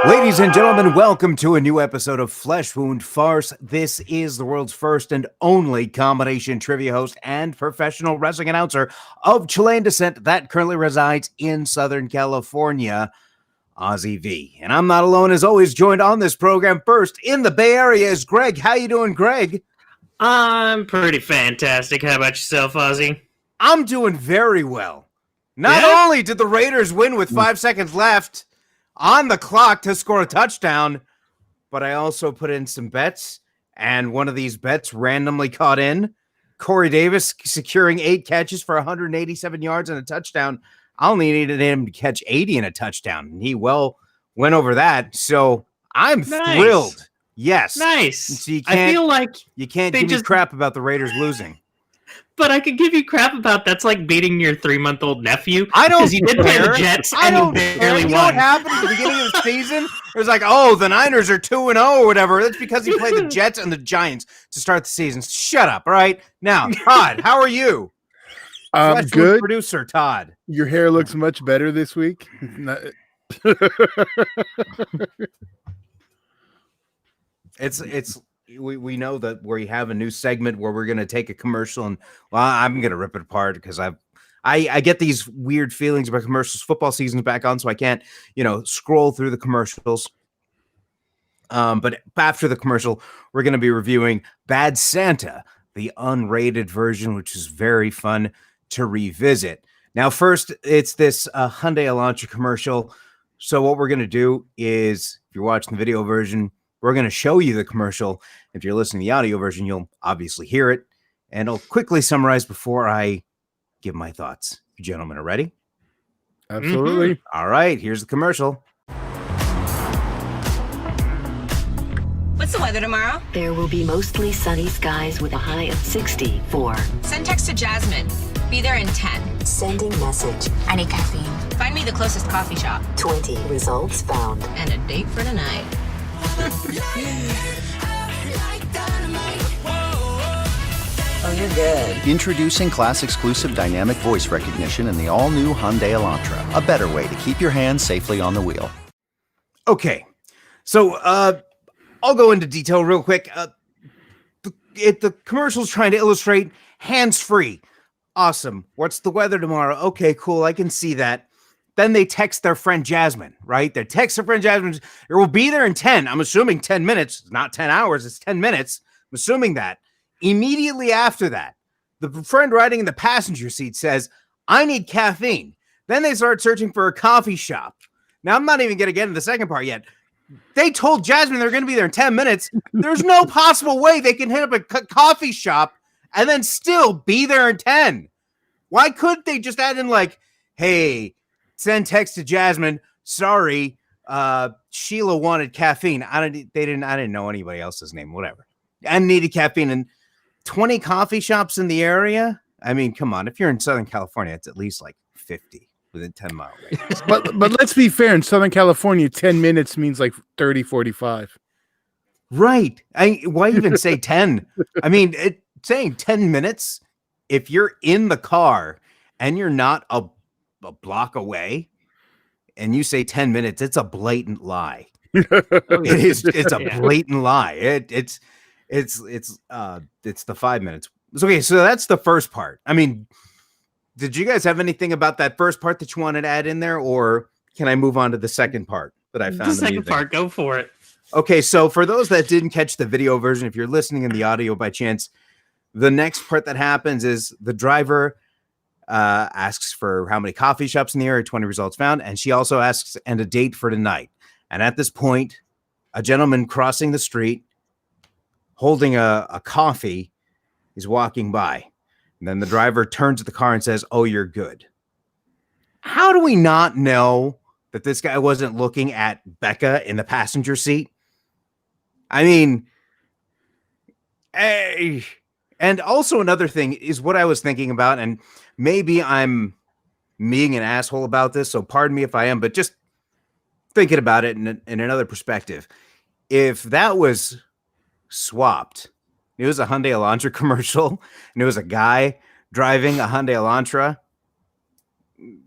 Ladies and gentlemen, welcome to a new episode of Flesh Wound Farce. This is the world's first and only combination trivia host and professional wrestling announcer of Chilean descent that currently resides in Southern California, Ozzy V. And I'm not alone, as always, joined on this program first in the Bay Area is Greg. How you doing, Greg? I'm pretty fantastic. How about yourself, Ozzy? I'm doing very well. Not only did the Raiders win with 5 seconds left on the clock to score a touchdown, but I also put in some bets, and one of these bets randomly caught in. Corey Davis securing 8 catches for 187 yards and a touchdown. I only needed him to catch 80 and a touchdown, and he well went over that. So I'm thrilled. Yes. Nice. So I feel like you can't give me crap about the Raiders losing. But I could give you crap about that's like beating your 3-month-old nephew. I don't because you did play the Jets and you barely won. You know what happened at the beginning of the season? It was like, oh, the Niners are 2-0 or whatever. That's because he played the Jets and the Giants to start the season. Shut up, all right? Now, Todd, how are you? I'm good. Producer Todd. Your hair looks much better this week. We know that we have a new segment where we're going to take a commercial, and well, I'm going to rip it apart because I get these weird feelings about commercials. Football season's back on, so I can't, scroll through the commercials. But after the commercial, we're going to be reviewing Bad Santa, the unrated version, which is very fun to revisit. Now, first, it's this Hyundai Elantra commercial. So what we're going to do is, if you're watching the video version, we're going to show you the commercial. If you're listening to the audio version, you'll obviously hear it. And I'll quickly summarize before I give my thoughts. You gentlemen are ready? Absolutely. Mm-hmm. All right, here's the commercial. What's the weather tomorrow? There will be mostly sunny skies with a high of 64. Send text to Jasmine. Be there in 10. Sending message. I need caffeine. Find me the closest coffee shop. 20 results found. And a date for tonight. Oh, you're good. Introducing class-exclusive dynamic voice recognition in the all-new Hyundai Elantra. A better way to keep your hands safely on the wheel. Okay, so I'll go into detail real quick. The commercial's trying to illustrate hands-free. Awesome. What's the weather tomorrow? Okay, cool. I can see that. Then they text their friend Jasmine, right? They text their friend Jasmine. It will be there in 10. I'm assuming 10 minutes. It's not 10 hours. It's 10 minutes. I'm assuming that. Immediately after that, the friend riding in the passenger seat says, I need caffeine. Then they start searching for a coffee shop. Now, I'm not even going to get into the second part yet. They told Jasmine they're going to be there in 10 minutes. There's no possible way they can hit up a coffee shop and then still be there in 10. Why couldn't they just add in like, hey, send text to Jasmine. Sorry, Sheila wanted caffeine. I didn't know anybody else's name. Whatever. I needed caffeine, and 20 coffee shops in the area. I mean, come on. If you're in Southern California, it's at least like 50 within 10 mile radius. But let's be fair. In Southern California, 10 minutes means like 30, 45. Right. Why even say 10? I mean, saying 10 minutes, if you're in the car and you're not a block away and you say 10 minutes, it's a blatant lie. It's a blatant lie. It's the 5 minutes. Okay, so that's the first part. I mean, did you guys have anything about that first part that you wanted to add in there, or can I move on to the second part that I found? The second part, go for it. Okay, so for those that didn't catch the video version, if you're listening in the audio by chance, the next part that happens is the driver asks for how many coffee shops in the area, 20 results found, and she also asks and a date for tonight. And at this point, a gentleman crossing the street holding a coffee is walking by. And then the driver turns to the car and says, oh, you're good. How do we not know that this guy wasn't looking at Becca in the passenger seat? I mean, hey. And also another thing is what I was thinking about, and maybe I'm being an asshole about this, so pardon me if I am, but just thinking about it in another perspective. If that was swapped, it was a Hyundai Elantra commercial, and it was a guy driving a Hyundai Elantra,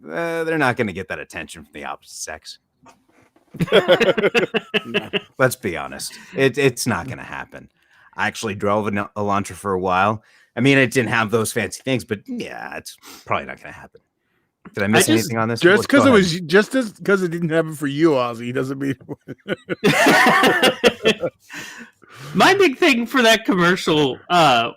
they're not going to get that attention from the opposite sex. Let's be honest. It's not going to happen. I actually drove an Elantra for a while. I mean, it didn't have those fancy things, but yeah, it's probably not going to happen. Did I miss anything on this? Just because it was because it didn't happen for you, Ozzy, doesn't mean. My big thing for that commercial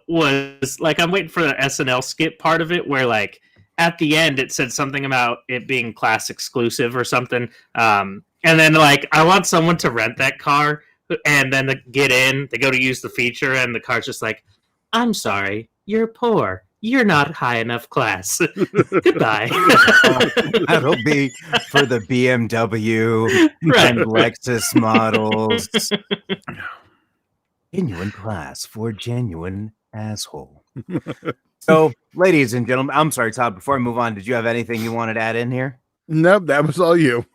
was like I'm waiting for the SNL skit part of it, where like at the end it said something about it being class exclusive or something, and then like I want someone to rent that car, and then they get in, they go to use the feature, and the car's just like, I'm sorry, you're poor. You're not high enough class. Goodbye. That'll be for the BMW and Lexus models. Genuine class for genuine asshole. So, ladies and gentlemen, I'm sorry, Todd, before I move on, did you have anything you wanted to add in here? Nope, that was all you.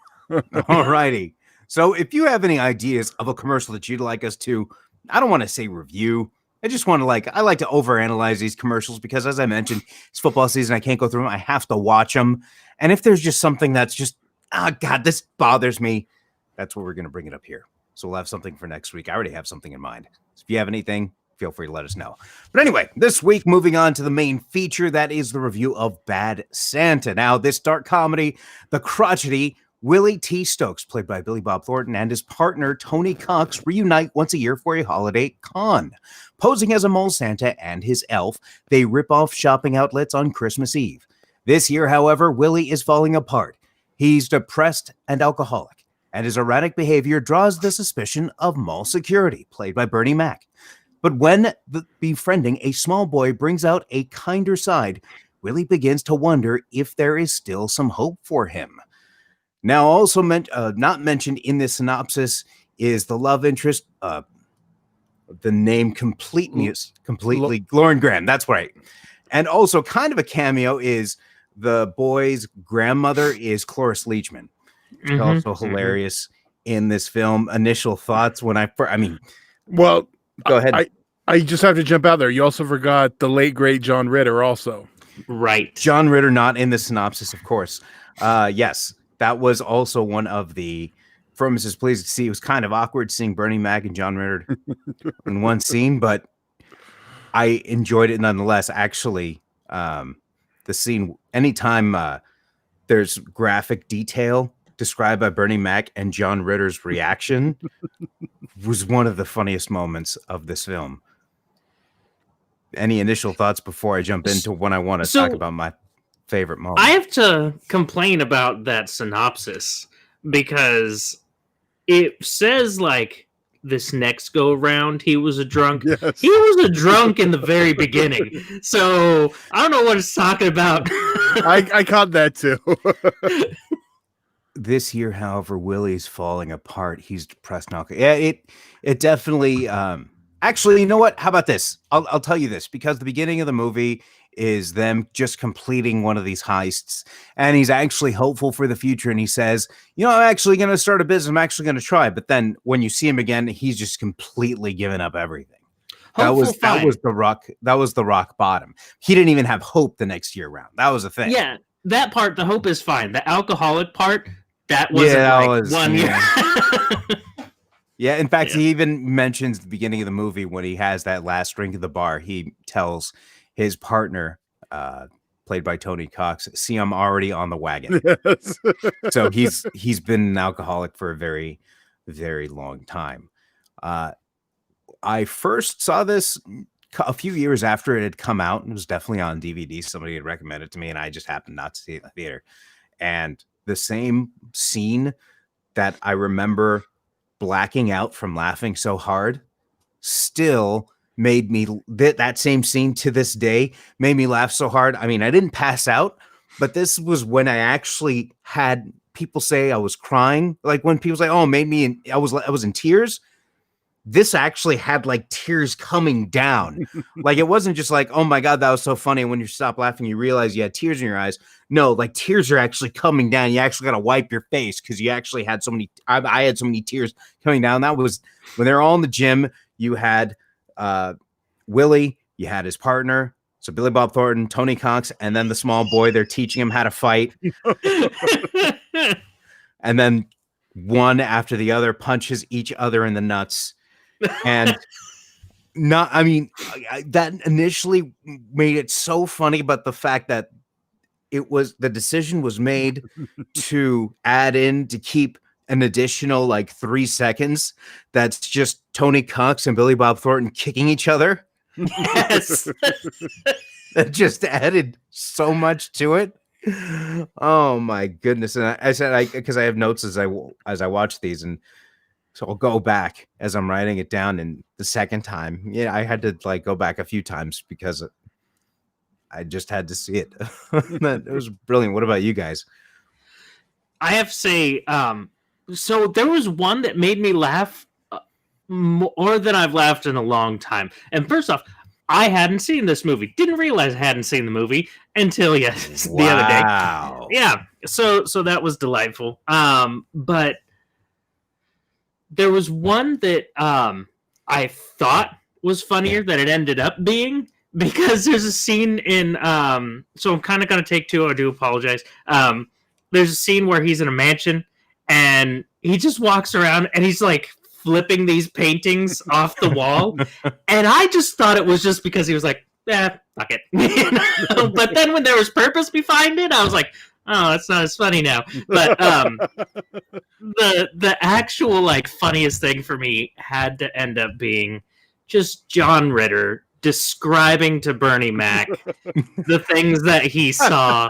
All righty. So if you have any ideas of a commercial that you'd like us to, I don't want to say review, I just want to I like to overanalyze these commercials because, as I mentioned, it's football season. I can't go through them. I have to watch them. And if there's just something that's just, oh, God, this bothers me, that's where we're going to bring it up here. So we'll have something for next week. I already have something in mind. So if you have anything, feel free to let us know. But anyway, this week, moving on to the main feature, that is the review of Bad Santa. Now, this dark comedy, the crotchety Willie T. Stokes, played by Billy Bob Thornton, and his partner, Tony Cox, reunite once a year for a holiday con. Posing as a mole Santa and his elf, they rip off shopping outlets on Christmas Eve. This year, however, Willie is falling apart. He's depressed and alcoholic, and his erratic behavior draws the suspicion of mall security, played by Bernie Mac. But when befriending a small boy brings out a kinder side, Willie begins to wonder if there is still some hope for him. Now, also not mentioned in this synopsis is the love interest. The name completely Lauren Graham. That's right. And also, kind of a cameo is the boy's grandmother is Cloris Leachman. She's also hilarious in this film. Initial thoughts when well, go ahead. I just have to jump out there. You also forgot the late great John Ritter. Also, right? John Ritter not in the synopsis, of course. Yes. That was also one of the, from Mrs. Pleased to See, it was kind of awkward seeing Bernie Mac and John Ritter in one scene, but I enjoyed it nonetheless. Actually, the scene, anytime there's graphic detail described by Bernie Mac and John Ritter's reaction was one of the funniest moments of this film. Any initial thoughts before I jump into when I want to talk about my favorite moment? I have to complain about that synopsis because it says like this next go round he was a drunk. Yes. He was a drunk in the very beginning, so I don't know what it's talking about. I caught that too. This year, however, Willie's falling apart. He's depressed now. Yeah, it definitely. Actually, you know what? How about this? I'll tell you this, because the beginning of the movie is them just completing one of these heists, and he's actually hopeful for the future, and he says, I'm actually going to start a business. I'm actually going to try. But then when you see him again, he's just completely given up everything. That was the rock bottom. He didn't even have hope the next year round. That was the thing. Yeah, that part, the hope is fine. The alcoholic part, that wasn't one year. Yeah, in fact, he even mentions the beginning of the movie when he has that last drink at the bar. He tells his partner, played by Tony Cox, see, I'm already on the wagon. Yes. So he's been an alcoholic for a very, very long time. I first saw this a few years after it had come out, and it was definitely on DVD. Somebody had recommended it to me, and I just happened not to see it in the theater. And the same scene that I remember blacking out from laughing so hard still made me, that same scene to this day made me laugh so hard. I mean, I didn't pass out, but this was when I actually had people say I was crying. Like when people say, "Oh, I was in tears." This actually had like tears coming down. Like it wasn't just like, "Oh my God, that was so funny." When you stop laughing, you realize you had tears in your eyes. No, like tears are actually coming down. You actually got to wipe your face because you actually had so many. I had so many tears coming down. That was when they're all in the gym. You had Willie, you had his partner, so Billy Bob Thornton, Tony Cox, and then the small boy. They're teaching him how to fight. And then one after the other punches each other in the nuts. And that initially made it so funny, but the fact that the decision was made to add in to keep an additional like 3 seconds. That's just Tony Cox and Billy Bob Thornton kicking each other. Yes. That just added so much to it. Oh my goodness. And I said, because I have notes as I watch these, and so I'll go back as I'm writing it down. And the second time, yeah, I had to like go back a few times because I just had to see it. It was brilliant. What about you guys? I have to say, so there was one that made me laugh more than I've laughed in a long time. And first off, I hadn't seen this movie. Didn't realize I hadn't seen the movie until the other day. Yeah. So that was delightful. But there was one that I thought was funnier than it ended up being, because there's a scene in so I'm kind of going to take two. I do apologize. There's a scene where he's in a mansion and he just walks around and he's like flipping these paintings off the wall. And I just thought it was just because he was like, fuck it. But then when there was purpose behind it, I was like, oh, that's not as funny now. But the actual like funniest thing for me had to end up being just John Ritter describing to Bernie Mac the things that he saw.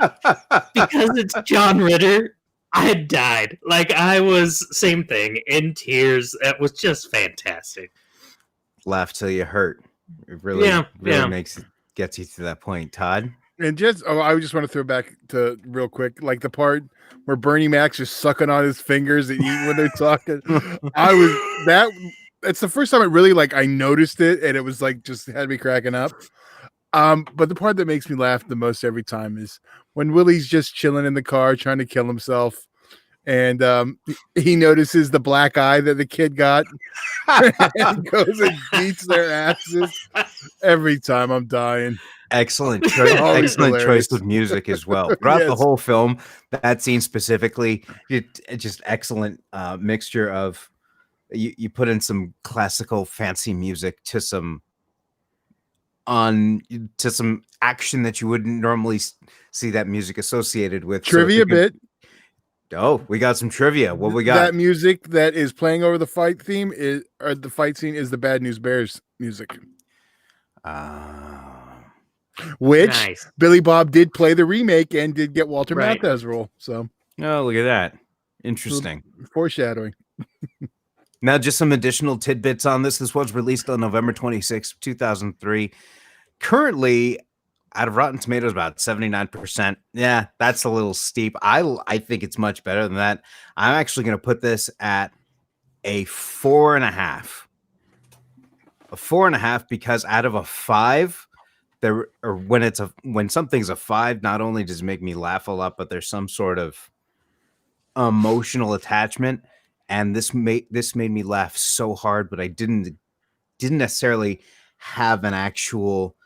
Because it's John Ritter, I had died. Like, I was, same thing, in tears. It was just fantastic. Laugh till you hurt. It really gets you to that point. Todd? And I just want to throw back to real quick, like the part where Bernie Mac's just sucking on his fingers and eating when they're talking. It's the first time I noticed it, and it was like just had me cracking up. But the part that makes me laugh the most every time is when Willie's just chilling in the car trying to kill himself, and he notices the black eye that the kid got and goes and beats their asses. Every time I'm dying. Excellent choice of music as well. Throughout the whole film, that scene specifically, it's just excellent mixture of you put in some classical fancy music to some action that you wouldn't normally see that music associated with. Trivia bit. Oh, we got some trivia. What we got? That music that is playing over the fight theme or the fight scene is the Bad News Bears music. Which nice. Billy Bob did play the remake and did get Walter Matthau's role. So, oh, look at that. Interesting. Foreshadowing. Now, just some additional tidbits on this. This was released on November 26, 2003. Currently, out of Rotten Tomatoes, about 79%. Yeah, that's a little steep. I think it's much better than that. I'm actually going to put this at a 4.5. A 4.5 because out of a 5, when something's a 5, not only does it make me laugh a lot, but there's some sort of emotional attachment. And this made me laugh so hard, but I didn't necessarily have an actual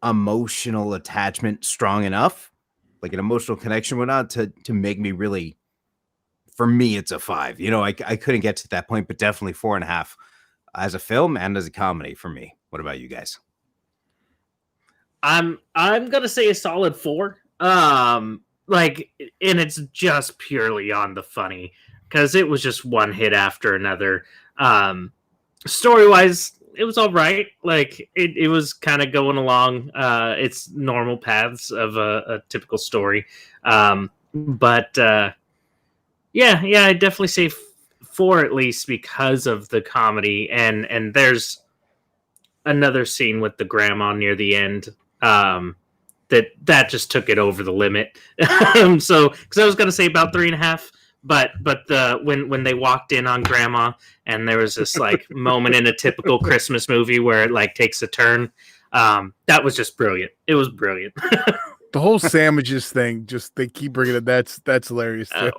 emotional attachment strong enough, like an emotional connection with it, to make me really. For me, it's a 5. I couldn't get to that point, but definitely 4.5 as a film and as a comedy for me. What about you guys? I'm gonna say a solid 4. And it's just purely on the funny, because it was just one hit after another. Story-wise, it was all right. Like, it was kind of going along its normal paths of a typical story. But I'd definitely say 4 at least because of the comedy. And there's another scene with the grandma near the end that just took it over the limit. So, because I was going to say about 3.5. But when they walked in on Grandma and there was this like moment in a typical Christmas movie where it like takes a turn, that was just brilliant. It was brilliant. The whole sandwiches thing, just they keep bringing it. That's hilarious too.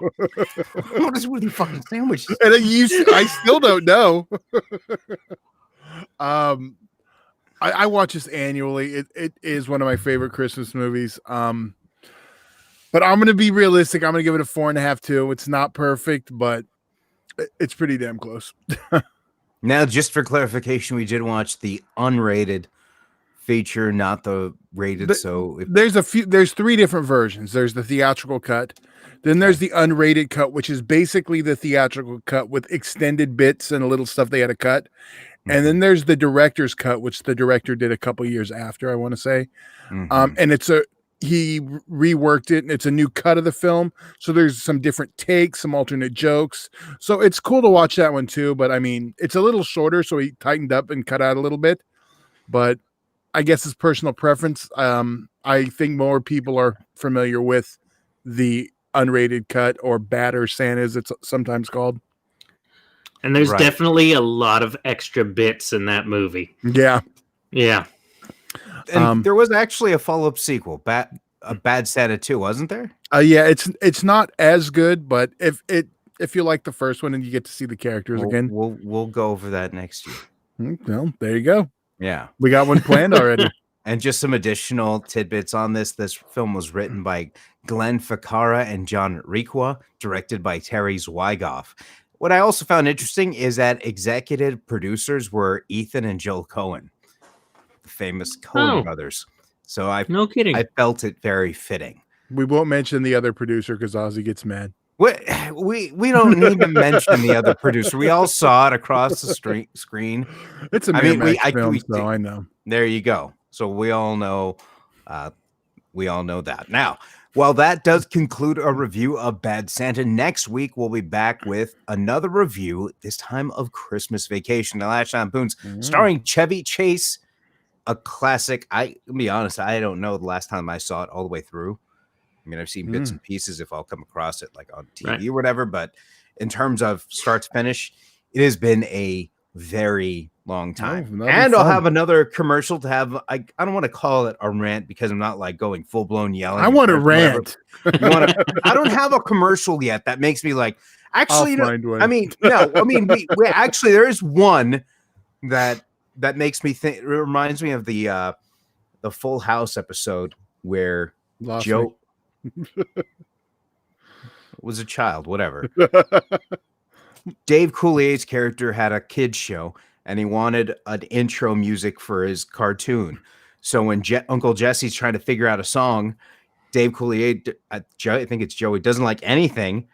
What is with the fucking sandwiches? And I still don't know. I watch this annually. It is one of my favorite Christmas movies. But I'm going to be realistic. I'm going to give it a 4.5 too. It's not perfect, but It's pretty damn close. Now, just for clarification, we did watch the unrated feature, not the rated. There's 3 different versions. There's the theatrical cut. Then there's the unrated cut, which is basically the theatrical cut with extended bits and a little stuff they had to cut. And then there's the director's cut, which the director did a couple years after, I want to say. And he reworked it, and it's a new cut of the film. So there's some different takes, some alternate jokes. So it's cool to watch that one too. But I mean, it's a little shorter, so he tightened up and cut out a little bit. But I guess it's personal preference. I think more people are familiar with the unrated cut, or BADDER Santa, as it's sometimes called. And there's definitely a lot of extra bits in that movie. Yeah. And there was actually a follow-up sequel, Bad Santa 2, wasn't there? Yeah, it's not as good, but if you like the first one and you get to see the characters again, we'll go over that next year. Well, there you go. Yeah, we got one planned already. And just some additional tidbits on this. This film was written by Glenn Ficarra and John Requa, directed by Terry Zwigoff. What I also found interesting is that executive producers were Ethan and Joel Coen, the famous Coen brothers. So no kidding. I felt it very fitting. We won't mention the other producer because Ozzy gets mad. We don't need to mention the other producer. We all saw it across the screen. It's a Miramax film, so I know. There you go. So we all know that. Now, while that does conclude our review of Bad Santa, next week we'll be back with another review, this time of Christmas Vacation, The Last Lampoons, starring Chevy Chase, a classic. I'll be honest, I don't know the last time I saw it all the way through. I mean, I've seen bits and pieces if I'll come across it like on TV or whatever, but in terms of start to finish, it has been a very long time. And I'll have another commercial to have. I don't want to call it a rant because I'm not like going full blown yelling. I want to rant. I don't have a commercial yet that makes me like, actually, we actually, there is one that makes me think. It reminds me of the Full House episode where Joe was a child, whatever. Dave Coulier's character had a kid's show, and he wanted an intro music for his cartoon. So when Uncle Jesse's trying to figure out a song, Dave Coulier, I think it's Joey, doesn't like anything.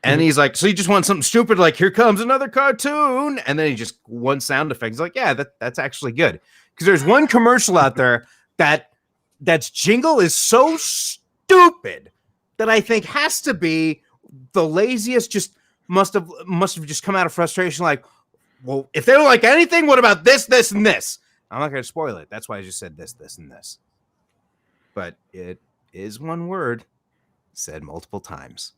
And he's like, so you just want something stupid like, here comes another cartoon. And then he just one sound effect. He's like, yeah, that's actually good. Because there's one commercial out there that's jingle is so stupid that I think has to be the laziest, just must have just come out of frustration. Like, well, if they don't like anything, what about this, this, and this? I'm not going to spoil it. That's why I just said this, this, and this. But it is one word said multiple times.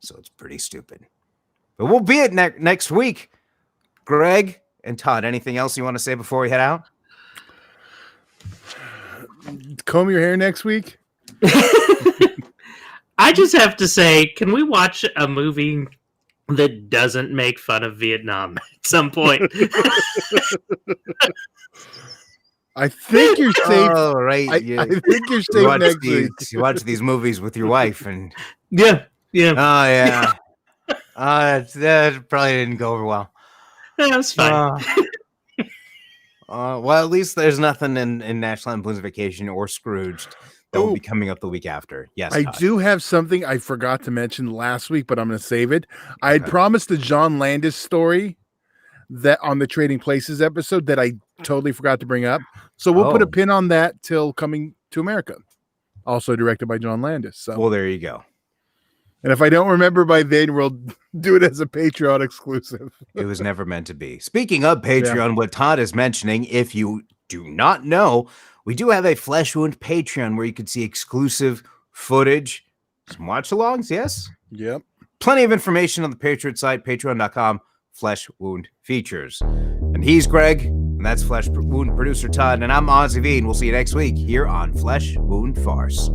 So it's pretty stupid. But we'll be at next week. Greg and Todd, anything else you want to say before we head out? Comb your hair next week? I just have to say, can we watch a movie that doesn't make fun of Vietnam at some point? I think you're safe. Oh, right. I think you're safe next week. You watch these movies with your wife, and yeah. Oh, yeah. That probably didn't go over well. Yeah, that's fine. Well, at least there's nothing in National Lampoon's Vacation or Scrooged that will be coming up the week after. Yes, I do have something I forgot to mention last week, but I'm going to save it. I had promised the John Landis story that on the Trading Places episode that I totally forgot to bring up. So we'll put a pin on that till Coming to America, also directed by John Landis. So, well, there you go. And if I don't remember by then, we'll do it as a Patreon exclusive. It was never meant to be. Speaking of Patreon, what Todd is mentioning, if you do not know, we do have a Flesh Wound Patreon where you can see exclusive footage, some watch-alongs, yes? Yep. Plenty of information on the Patreon site, patreon.com, Flesh Wound Features. And he's Greg, and that's Flesh Wound producer Todd, and I'm Ozzy V, and we'll see you next week here on Flesh Wound Farce.